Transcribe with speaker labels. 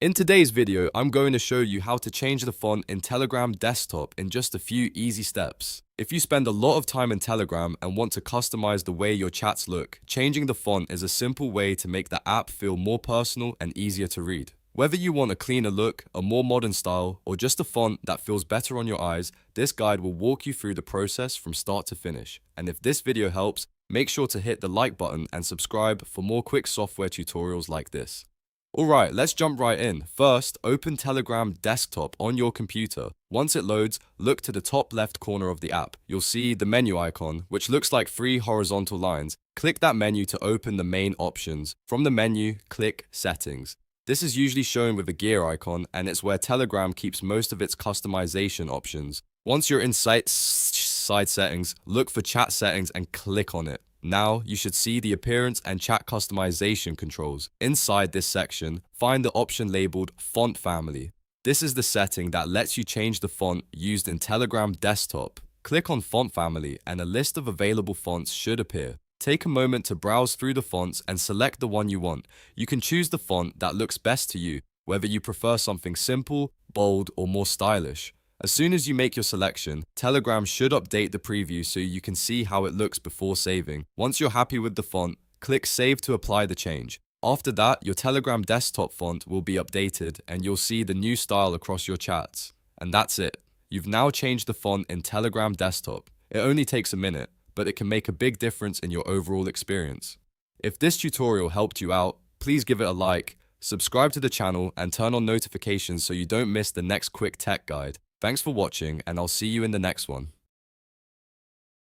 Speaker 1: In today's video, I'm going to show you how to change the font in Telegram desktop in just a few easy steps. If you spend a lot of time in Telegram and want to customize the way your chats look, changing the font is a simple way to make the app feel more personal and easier to read. Whether you want a cleaner look, a more modern style, or just a font that feels better on your eyes, this guide will walk you through the process from start to finish. And if this video helps, make sure to hit the like button and subscribe for more quick software tutorials like this. Alright, let's jump right in. First, open Telegram desktop on your computer. Once it loads, look to the top left corner of the app. You'll see the menu icon, which looks like 3 horizontal lines. Click that menu to open the main options. From the menu, click Settings. This is usually shown with a gear icon, and it's where Telegram keeps most of its customization options. Once you're in side settings, look for chat settings and click on it. Now, you should see the appearance and chat customization controls. Inside this section, find the option labeled Font Family. This is the setting that lets you change the font used in Telegram desktop. Click on Font Family and a list of available fonts should appear. Take a moment to browse through the fonts and select the one you want. You can choose the font that looks best to you, whether you prefer something simple, bold, or more stylish. As soon as you make your selection, Telegram should update the preview so you can see how it looks before saving. Once you're happy with the font, click Save to apply the change. After that, your Telegram desktop font will be updated and you'll see the new style across your chats. And that's it. You've now changed the font in Telegram desktop. It only takes a minute, but it can make a big difference in your overall experience. If this tutorial helped you out, please give it a like, subscribe to the channel, and turn on notifications so you don't miss the next quick tech guide. Thanks for watching, and I'll see you in the next one.